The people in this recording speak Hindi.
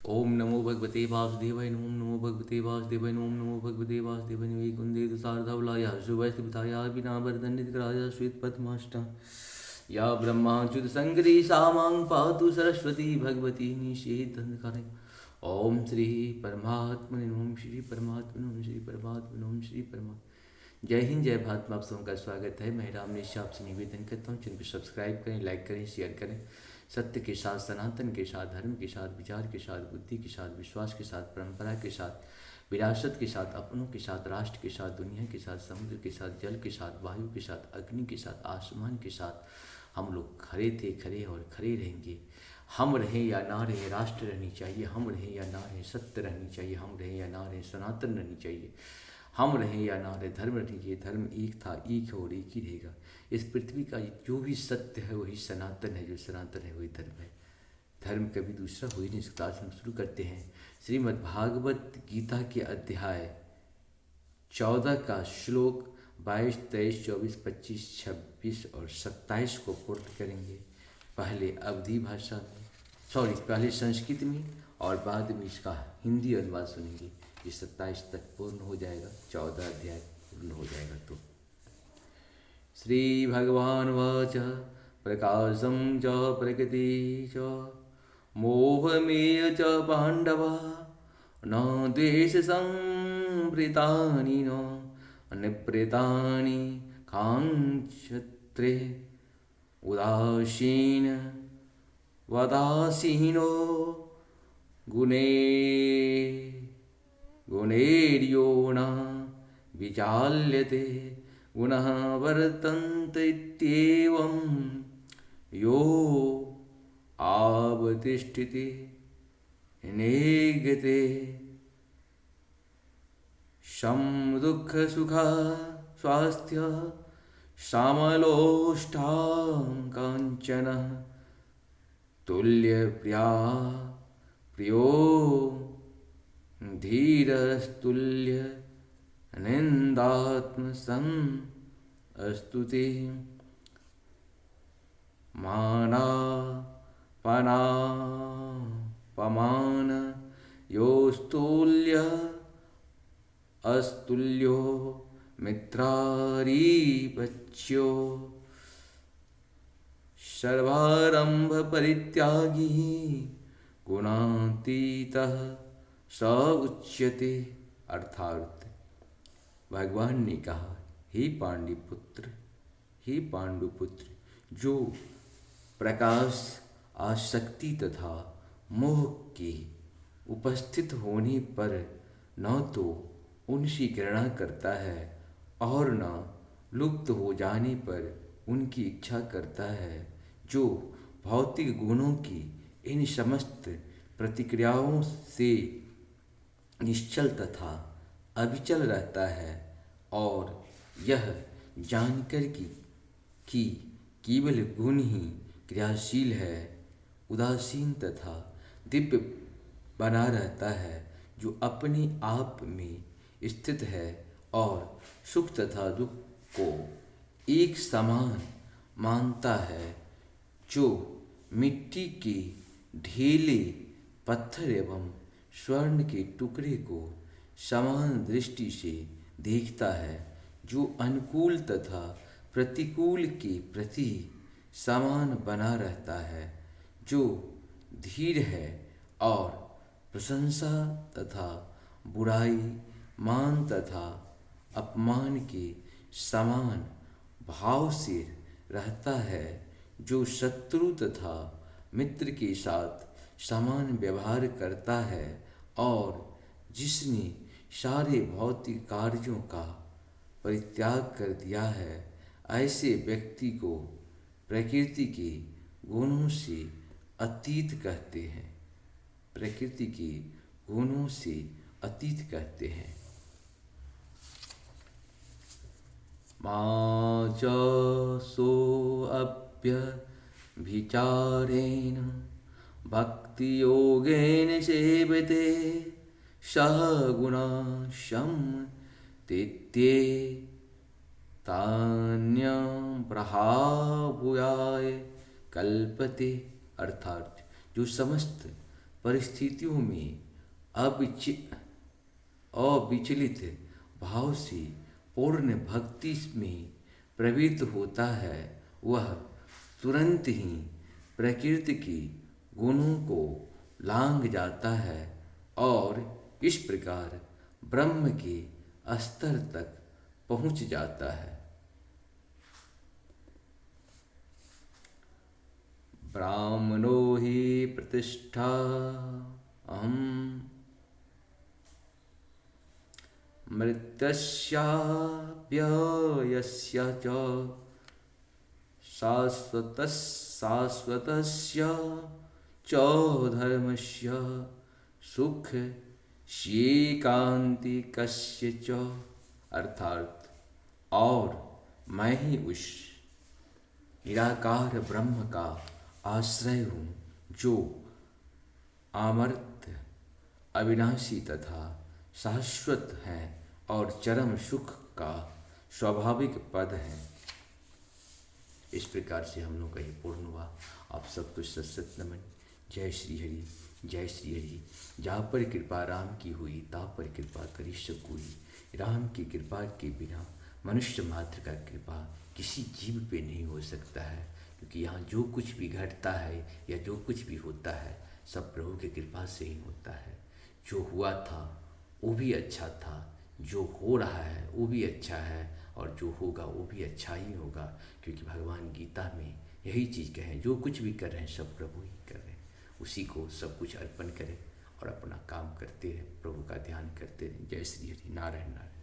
ओम नमो भगवते वासुदेवाय ओम नमो भगवते वासुदेवाय ओम नमो भगवते वासुदेवाय वैकुंठे तुषारधवलाय शुभस्थिताय विना वर्धन्निधिराय श्वेतपद्माष्टा या ब्रह्माच्युत संगरी सा मां पातु सरस्वती भगवती निषेधनकारे। ओम श्री परमात्मने ओम श्री परमात्मने ओम श्री परमात्मने ओम श्री परमात्मा। जय हिंद जय भारत में आप सबों का स्वागत है। मैं राम निशा आपसे निवेदन करता हूँ, चैनल को सब्सक्राइब करें, लाइक करें, शेयर करें। सत्य के साथ, सनातन के साथ, धर्म के साथ, विचार के साथ, बुद्धि के साथ, विश्वास के साथ, परंपरा के साथ, विरासत के साथ, अपनों के साथ, राष्ट्र के साथ, दुनिया के साथ, समुद्र के साथ, जल के साथ, वायु के साथ, अग्नि के साथ, आसमान के साथ हम लोग खड़े थे, खड़े और खड़े रहेंगे। हम रहें या ना रहें, राष्ट्र रहनी चाहिए। हम रहें या ना रहें, सत्य रहनी चाहिए। हम रहें या ना रहें, सनातन रहनी चाहिए। हम रहें या ना रहें, धर्म रहनी चाहिए। धर्म एक था, एक है और एक ही रहेगा। इस पृथ्वी का जो भी सत्य है वही सनातन है, जो सनातन है वही धर्म है। धर्म कभी दूसरा हो ही नहीं सकता। आज हम शुरू करते हैं श्रीमद् भागवत गीता के अध्याय 14 का श्लोक 22, 23, 24, 25, 26 और 27 को पूर्ण करेंगे। पहले अवधी भाषा में, पहले संस्कृत में और बाद में इसका हिंदी अनुवाद सुनेंगे। ये 27 तक पूर्ण हो जाएगा, 14 अध्याय पूर्ण हो जाएगा। तो श्री भगवान वाच प्रकाशम च प्रकृति च मोहमेय च पांडवा न देश संवृतानि न निवृतानि कांक्षत्रे उदासीन वदासीनो गुणे गुणेर्यो न विचाल्यते गुणः वर्तन्त इत्येवं यो आवतिष्ठति नेगते शम दुःख सुख स्वास्थ्य समलोष्टां काञ्चन तुल्यप्रिया प्रियो धीरस्तुल्य निन्दात्मसं अस्तुते मानापमान योस्तुल्य अस्तुल्यो मित्रारिपच्यो सर्वारंभ परित्यागी गुणातीतः स उच्यते। अर्थात भगवान ने कहा, हे पांडुपुत्र, हे पांडुपुत्र, जो प्रकाश, आसक्ति तथा मोह के उपस्थित होने पर न तो उनकी घृणा करता है और न लुप्त हो जाने पर उनकी इच्छा करता है, जो भौतिक गुणों की इन समस्त प्रतिक्रियाओं से निश्चल तथा अविचल रहता है, और यह जानकर कि केवल गुण ही क्रियाशील है, उदासीन तथा दिव्य बना रहता है, जो अपने आप में स्थित है और सुख तथा दुख को एक समान मानता है, जो मिट्टी के ढेले, पत्थर एवं स्वर्ण के टुकड़े को समान दृष्टि से देखता है, जो अनुकूल तथा प्रतिकूल के प्रति समान बना रहता है, जो धीर है और प्रशंसा तथा बुराई, मान तथा अपमान के समान भाव से रहता है, जो शत्रु तथा मित्र के साथ समान व्यवहार करता है, और जिसने सारे भौतिक कार्यों का परित्याग कर दिया है, ऐसे व्यक्ति को प्रकृति के गुणों से अतीत कहते हैं। प्रकृति के गुणों से अतीत कहते हैं। मा च सोऽप्यभिचारेण भक्तियोगेन सेवते सह गुणाशं तित्ये तान्यं प्रहाभूयाय कल्पते। अर्थात जो समस्त परिस्थितियों में अविचलित भाव से पूर्ण भक्ति में प्रवृत्त होता है, वह तुरंत ही प्रकृति के गुणों को लांघ जाता है और इस प्रकार ब्रह्म के स्तर तक पहुंच जाता है। ब्राह्मणो हि प्रतिष्ठा अहम् मृत्यस्याप्ययस्य च शाश्वतस्य च धर्मस्य सुखस्यैकान्तिकस्य च, अर्थात और मैं ही उस निराकार ब्रह्म का आश्रय हूँ जो अमर्त्य, अविनाशी तथा शाश्वत है और चरम सुख का स्वाभाविक पद है। इस प्रकार से हम लोग का ये पूर्ण हुआ। आप सबको सत सत नमन। जय श्री हरि, जय श्री हरि। जहाँ पर कृपा राम की हुई, ता पर कृपा करी सब कोई। राम की कृपा के बिना मनुष्य मात्र का कृपा किसी जीव पे नहीं हो सकता है, क्योंकि यहाँ जो कुछ भी घटता है या जो कुछ भी होता है सब प्रभु की कृपा से ही होता है। जो हुआ था वो भी अच्छा था, जो हो रहा है वो भी अच्छा है, और जो होगा वो भी अच्छा ही होगा, क्योंकि भगवान गीता में यही चीज़ कहें, जो कुछ भी कर रहे हैं सब प्रभु ही कर रहे हैं। उसी को सब कुछ अर्पण करें और अपना काम करते रहें, प्रभु का ध्यान करते रहें। जय श्री हरि। नारायण नारायण।